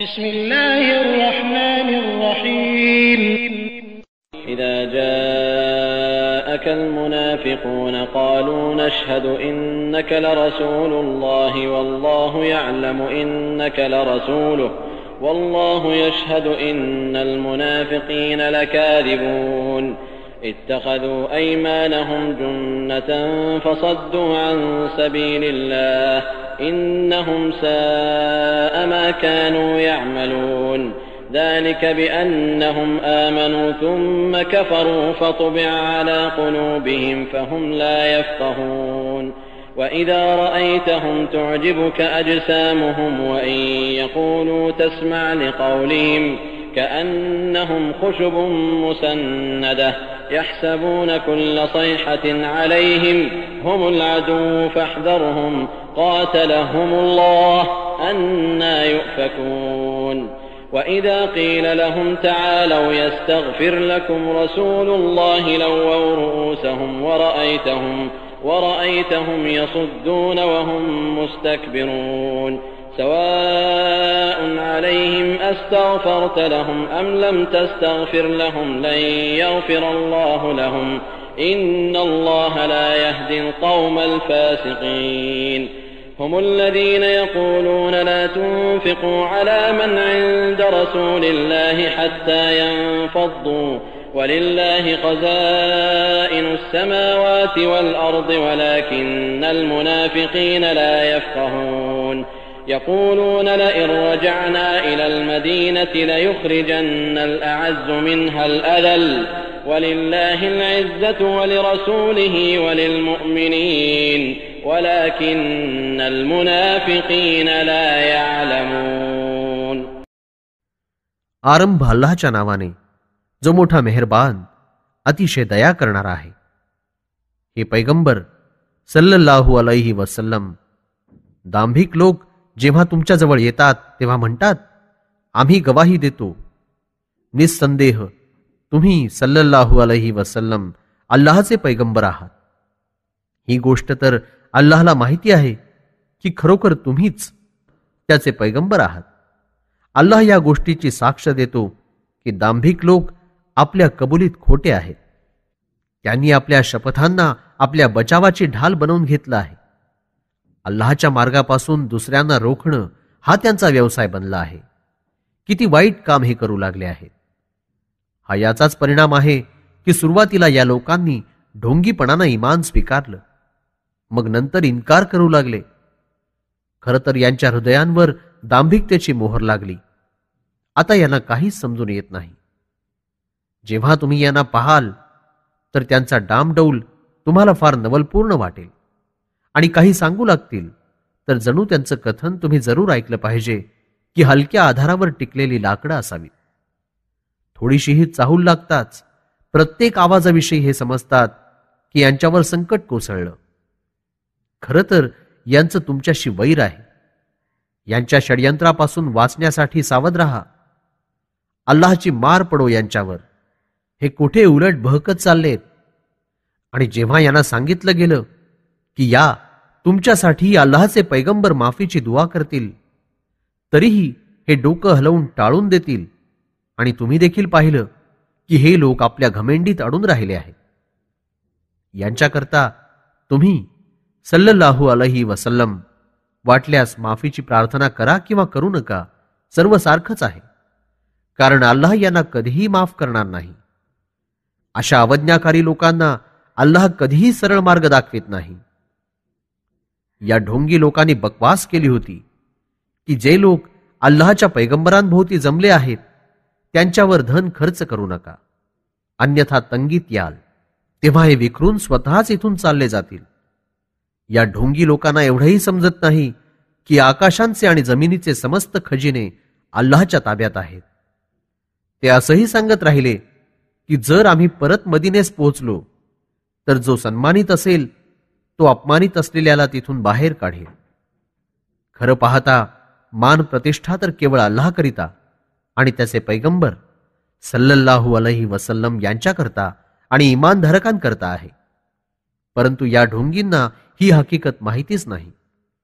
بسم الله الرحمن الرحيم إذا جاءك المنافقون قالوا نشهد إنك لرسول الله والله يعلم إنك لرسوله والله يشهد إن المنافقين لكاذبون اتخذوا أيمانهم جنة فصدوا عن سبيل الله إنهم ساء ما كانوا يعملون ذلك بأنهم آمنوا ثم كفروا فطبع على قلوبهم فهم لا يفقهون وإذا رأيتهم تعجبك أجسامهم وإن يقولوا تسمع لقولهم كأنهم خشب مسندة يحسبون كل صيحة عليهم هم العدو فاحذرهم قاتلهم الله أنى يؤفكون وإذا قيل لهم تعالوا يستغفر لكم رسول الله لووا رؤوسهم ورأيتهم يصدون وهم مستكبرون سواء عليهم أستغفرت لهم أم لم تستغفر لهم لن يغفر الله لهم إن الله لا يهدي القوم الفاسقين هم الذين يقولون لا تنفقوا على من عند رسول الله حتى ينفضوا ولله خزائن السماوات والأرض ولكن المنافقين لا يفقهون يقولون لئن رجعنا إلى المدينة ليخرجن الأعز منها الأذل ولله العزة ولرسوله وللمؤمنين ولكن المنافقين لا يعلمون. आरंभ अल्लाहच्या नावाने जो मोठा मेहरबान अतिशय दया करणारा आहे. हे पैगंबर सल्लल्लाहु अलैहि वसल्लम, दांभिक लोक जेव्हा तुमच्याजवळ येतात तेव्हा म्हणतात, आम्ही गवाही देतो निस्संदेह तुम्ही सल्लल्लाहु अलैहि वसल्लम अल्लाहचे पैगंबर आहात. ही गोष्ट तर अल्लाहला माहिती आहे की खरोखर तुम्हीच त्याचे पैगंबर आहात. अल्लाह या गोष्टीची साक्ष देतो की दांभिक लोक आपल्या कबुलीत खोटे आहेत. त्यांनी आपल्या शपथांना आपल्या बचावाची ढाल बनवून घेतला आहे. अल्लाहच्या मार्गापासून दुसऱ्यांना रोखणं हा त्यांचा व्यवसाय बनला आहे. किती वाईट काम हे करू लागले आहेत. हा याचाच परिणाम आहे की सुरुवातीला या लोकांनी ढोंगीपणानं ईमान स्वीकारलं, मग नंतर इन्कार करू लागले. खरं तर यांच्या हृदयांवर दांभिकतेची मोहर लागली. आता यांना काहीच समजून येत नाही. जेव्हा तुम्ही यांना पाहाल तर त्यांचा डामडौल तुम्हाला फार नवलपूर्ण वाटेल आणि काही सांगू लागतील तर जणू त्यांचं कथन तुम्ही जरूर ऐकलं पाहिजे की हलक्या आधारावर टिकलेली लाकडं असावी. थोडीशीही चाहूल लागताच प्रत्येक आवाजाविषयी हे समजतात की यांच्यावर संकट कोसळलं. खरं तर यांचं तुमच्याशी वैर आहे. यांच्या षडयंत्रापासून वाचण्यासाठी सावध राहा. अल्लाहची मार पडो यांच्यावर. हे कुठे उलट बहकत चाललेत. आणि जेव्हा यांना सांगितलं गेलं की या तुमच्यासाठी अल्लाहचे पैगंबर माफीची दुआ करतील, तरीही हे डोकं हलवून टाळून देतील. आणि तुम्ही देखील पाहिलं की हे लोक आपल्या घमेंडीत अडून राहिले आहेत. यांच्याकरता तुम्ही सल्लल्लाहु अलैहि वसल्लम वाटल्यास माफीची प्रार्थना करा किंवा करू नका, सर्व सारखंच आहे. कारण अल्लाह यांना कधीही माफ करणार नाही. अशा अवज्ञाकारी लोकांना अल्लाह कधीही सरळ मार्ग दाखवित नाही. या ढोंगी लोकांनी बकवास केली होती की जे लोक अल्लाहच्या पैगंबरांभोवती जमले आहेत त्यांच्यावर धन खर्च करू नका, अन्यथा तंगीत याल. तेव्हा हे विखरून स्वतःच इथून चालले जातील. या ढोंगी लोकांना एवढंही समजत नाही की आकाशांचे आणि जमिनीचे समस्त खजिने अल्लाहच्या ताब्यात आहेत. ते असंही सांगत राहिले की जर आम्ही परत मदिनेस पोहोचलो तर जो सन्मानित असेल तो अपमानित असलेल्याला तिथून बाहेर काढेल. खरं पाहता मान प्रतिष्ठा तर केवळ अल्लाह करिता आणि त्याचे पैगंबर सल्लल्लाहु अलैहि वसल्लम यांच्याकरता आणि इमानधारकांकरता आहे. परंतु या ढोंगींना ही हकीकत माहितीच नाही.